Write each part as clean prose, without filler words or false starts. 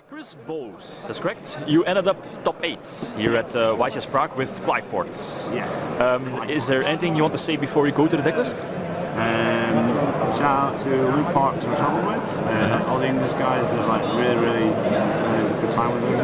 Chris Bose, that's correct. You ended up top 8 here at YCS Prague with Qliphort. Yes. Is there anything you want to say before you go to the deck list? Shout out to Qliphort to travel with. All the English guys have like really good time with them.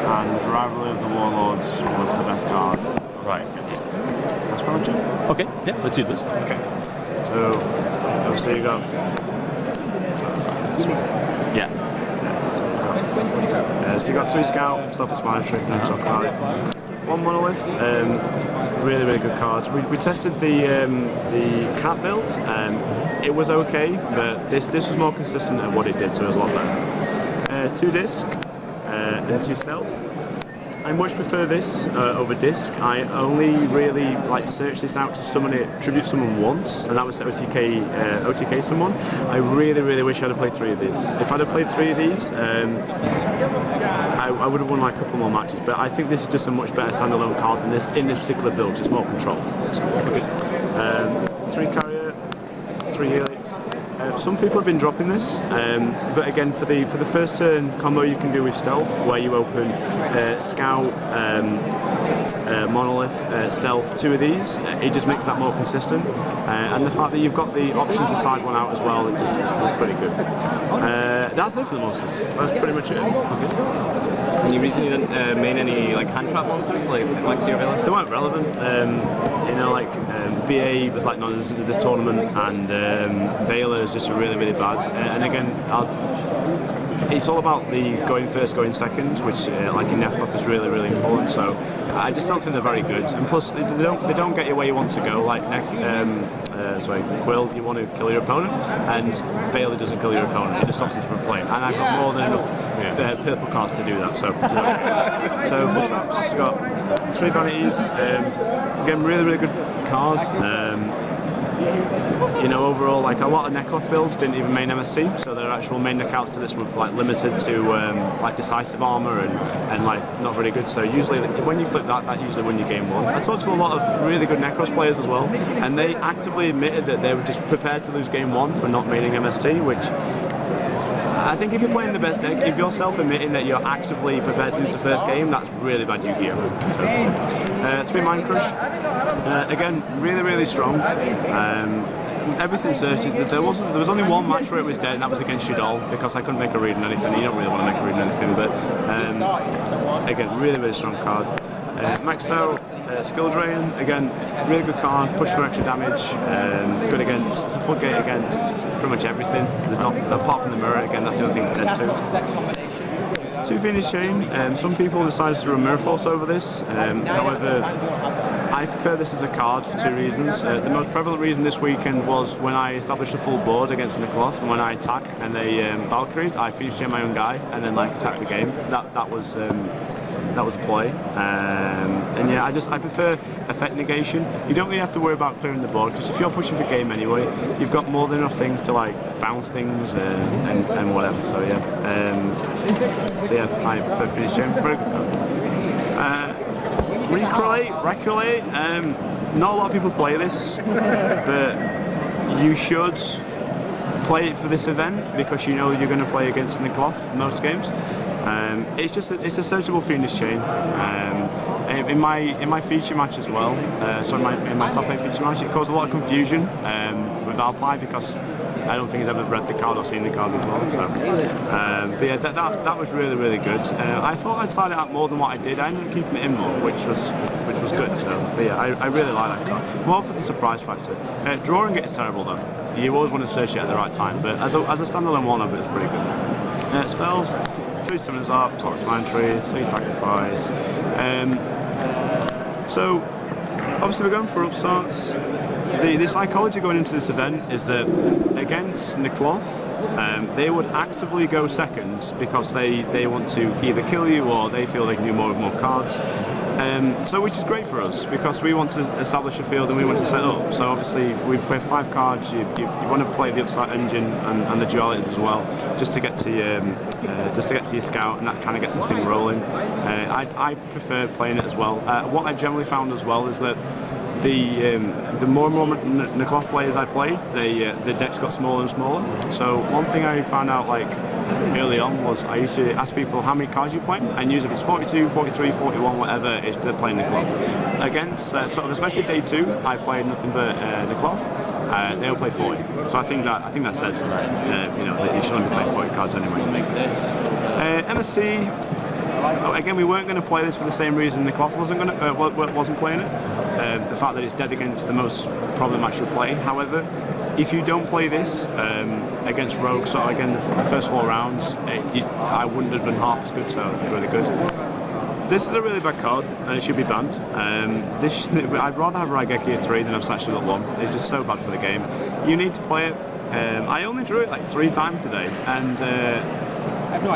And Rivalry of the Warlords was the best cards. Right. That's pretty much it. Okay, yeah, let's see the list. Okay. So obviously you got Yeah. So you got 3 scout, self-explanatory, no talk about it. 1 monolith, really good cards. We tested the cat build. It was okay, but this was more consistent at what it did, so it was a lot better. 2 disc and 2 stealth. I much prefer this over disc. I only really searched this out to summon it, tribute someone once, and that was to OTK someone. I really wish I'd have played 3 of these. If I'd have played 3 of these, I would have won like a couple more matches. But I think this is just a much better standalone card than this in this particular build. It's more control. So, okay. 3 carrier, 3 helix. Some people have been dropping this, but again for the first turn combo you can do with stealth, where you open scout, monolith, stealth, 2 of these, it just makes that more consistent, and the fact that you've got the option to side one out as well, it just feels pretty good. That's it for the monsters. That's pretty much it. Okay. And you recently didn't main any hand trap monsters like Lexi Villa? They weren't relevant. BA was like non-existent at this tournament, and Vela is just really bad. And again, it's all about the going first, going second, which like in Netlock is really important. So I just don't think they're very good. And plus, they don't get you where you want to go. Like Quill, you want to kill your opponent, and Vela doesn't kill your opponent. It just stops it from playing. And I've got more than enough purple cards to do that. So full traps, got 3 vanities. Again, really good cards. Overall, like a lot of Nekloth builds didn't even main MST, so their actual main knockouts to this were limited to decisive armor and not very good. So usually, when you flip that usually win your game 1. I talked to a lot of really good Nekroz players as well, and they actively admitted that they were just prepared to lose game 1 for not maining MST, which I think if you're playing the best deck, if you're self-admitting that you're actively prepared to lose the first game, that's really bad Yu-Gi-Oh! So, 3 Mind Crush. Again, really strong. Everything searches. There was only 1 match where it was dead, and that was against Shadol, because I couldn't make a read on anything. You don't really want to make a read on anything, but again, really strong card. Maxed out, Skill Drain, again, really good card, push for extra damage, good against, it's a floodgate against pretty much everything. There's not, apart from the mirror, again, that's the only thing it's dead to. 2 Fiendish Chain, some people decided to run Mirror Force over this, however, I prefer this as a card for 2 reasons. The most prevalent reason this weekend was when I established a full board against Nekloth, and when I attack and they Valkyried, I Fiendish Chain my own guy and then attack the game. That was a play, and yeah, I prefer effect negation. You don't really have to worry about clearing the board, because if you're pushing for game anyway, you've got more than enough things to bounce things and whatever. So yeah, I prefer Fiendish Chain. Very good card. Reculate. Not a lot of people play this, but you should play it for this event because you know you're going to play against Nekloth most games. It's a searchable Fiendish Chain. In my feature match as well, in my top 8 feature match, it caused a lot of confusion with Alpine because I don't think he's ever read the card or seen the card before. So, but yeah, that was really good. I thought I'd slide it out more than what I did. I ended up keeping it in more, which was good. So, but yeah, I really like that card. More for the surprise factor. Drawing it is terrible though. You always want to search it at the right time, but as a standalone one of it, it's pretty good. Spells. 2 Summons Up, Self-Explanatory, 3 Sacrifice. So, obviously we're going for upstarts. The psychology going into this event is that against Nekloth, they would actively go seconds because they want to either kill you or they feel they can do more cards. So which is great for us because we want to establish a field and we want to set up. So obviously we have 5 cards. You want to play the upstart engine and the dualities as well, just to get to your scout, and that kind of gets the thing rolling. I prefer playing it as well. What I generally found as well is that the more and more Nekloth players I played, the decks got smaller and smaller. So one thing I found out, early on was I used to ask people how many cards you play, and usually if it's 42, 43, 41, whatever, it's they're playing the cloth. Against sort of especially day 2, I played nothing but the cloth. They'll play 40. So I think that says you know that you should only be playing 40 cards anyway. MSC. Again, we weren't going to play this for the same reason the cloth wasn't playing it. The fact that it's dead against the most problem I should play. However, if you don't play this against rogue, sort of again the first 4 rounds, I wouldn't have been half as good. So it's really good. This is a really bad card and it should be banned. I'd rather have Raigeki at 3 than I've actually got 1. It's just so bad for the game. You need to play it. I only drew it like 3 times today, and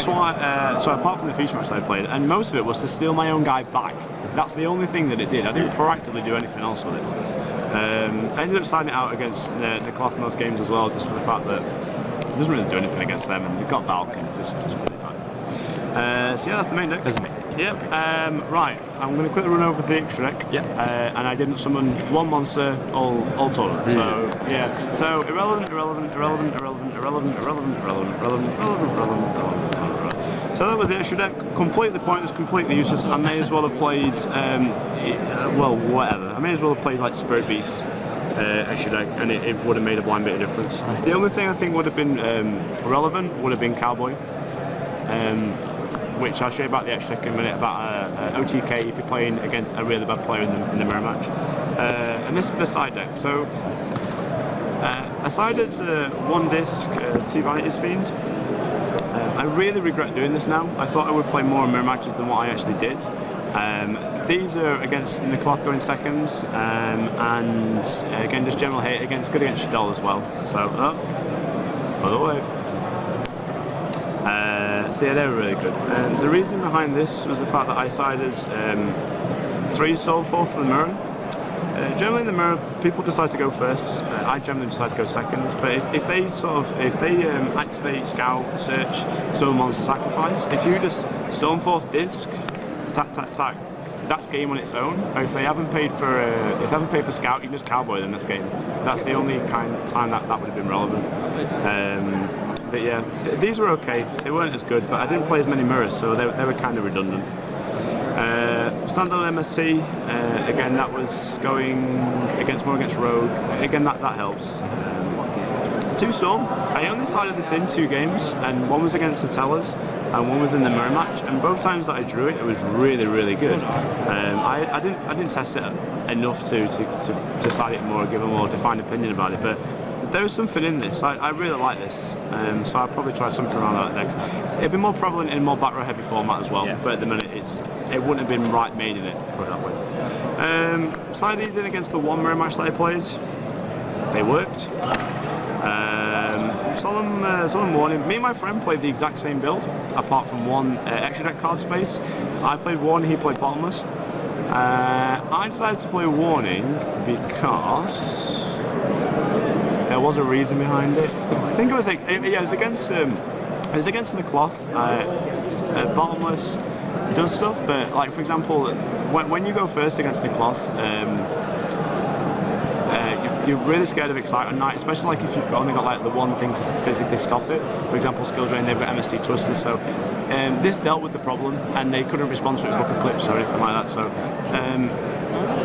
so apart from the feature match I played, and most of it was to steal my own guy back. That's the only thing that it did. I didn't proactively do anything else with it. I ended up siding it out against the cloth most games as well, just for the fact that it doesn't really do anything against them, and we've got Valk and just really bad. So yeah, that's the main deck. Yep. Right, I'm going to quickly run over the extra deck. Yep. And I didn't summon 1 monster all total. So yeah. So irrelevant. So that was the extra deck. Completely pointless, completely useless. I may as well have played, well, whatever. I may as well have played like Spirit Beast extra deck, and it would have made a blind bit of difference. The only thing I think would have been relevant would have been Cowboy. Which I'll show you about the extra deck in a minute, about OTK if you're playing against a really bad player in the mirror match. And this is the side deck. So I sided 1 disc T-Vanity's Fiend. I really regret doing this now. I thought I would play more mirror matches than what I actually did. These are against the cloth going seconds, and again just general hate against, good against Shadol as well. So, by the way. So yeah, they were really good. The reason behind this was the fact that I sided 3 Soul 4 for the mirror. Generally in the mirror, people decide to go first. I generally decide to go second. But if they activate Scout, Search, Summon Monster, Sacrifice, if you just Stormforth Disc, attack, that's game on its own. Or if they haven't paid for Scout, you can just Cowboy them. That's game. That's the only time that would have been relevant. But yeah, these were okay. They weren't as good, but I didn't play as many mirrors, so they were kind of redundant. Standalone MSC, again that was going more against Rogue. Again that helps. 2 Storm. I only sided this in 2 games, and one was against the Tellers, and one was in the mirror match. And both times that I drew it, it was really, really good. I didn't test it enough to side it more, give a more defined opinion about it, but there was something in this. I really like this, so I'll probably try something around that next. It'd be more prevalent in more back row heavy format as well, but at the minute it wouldn't have been right made in it, put it that way. Side these in against the 1 mirror match that I played. They worked. Solemn Warning. Me and my friend played the exact same build, apart from 1 extra deck card space. I played Warning, he played Bottomless. I decided to play Warning because there was a reason behind it. I think it was like, it was against the cloth. Bottomless does stuff, but like for example, when you go first against the cloth, you're really scared of Excite on night, especially like if you've only got like the 1 thing to physically stop it. For example, Skill Drain, they've got MST Twister, so this dealt with the problem, and they couldn't respond to it with a clips or anything like that. So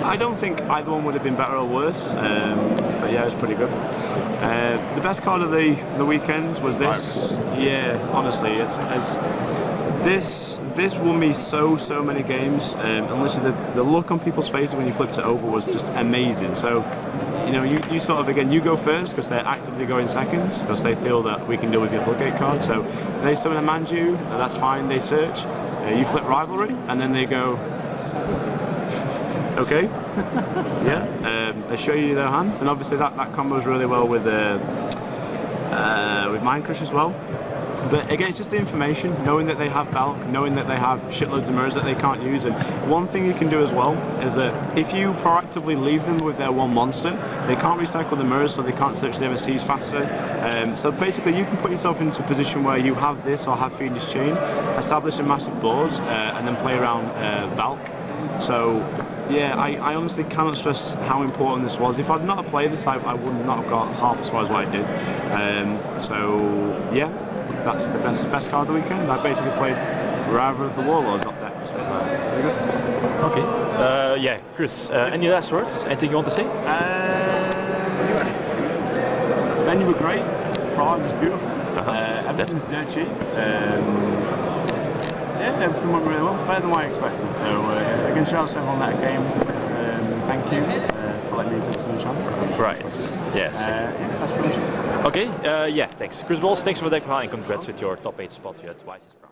I don't think either one would have been better or worse, but yeah, it was pretty good. The best card of the weekend was this. Yeah, honestly, this won me so many games, and literally the look on people's faces when you flipped it over was just amazing. So, you know, you sort of, again, you go first because they're actively going seconds because they feel that we can deal with your floodgate card. So they summon a Manju, that's fine, they search, you flip Rivalry, and then they go, okay, yeah, they show you their hand, and obviously that combos really well with Mind Crush as well. But again, it's just the information, knowing that they have Valk, knowing that they have shitloads of mirrors that they can't use. And one thing you can do as well is that if you proactively leave them with their 1 monster, they can't recycle the mirrors, so they can't search the MSCs faster. So basically you can put yourself into a position where you have this or have Fiendish Chain, establish a massive board, and then play around Valk. So yeah, I honestly cannot stress how important this was. If I'd not have played this, I would not have got half as far as what I did. So yeah. that's the best card of the weekend. I basically played Rivalry of the Warlords up there. So, it's good. Okay. Yeah, Chris, any last words? Anything you want to say? Venue were great. Prague was beautiful. Everything's dirt cheap. Yeah, everything went really well. Better than what I expected. So again, shout out to everyone that game. Thank you for letting me do some channel. Right. Yes. Yeah, that's pretty much it. Okay. Yeah. Thanks, Chris Balls. Thanks for that, and congrats with your top 8 spot here at YCS Prague.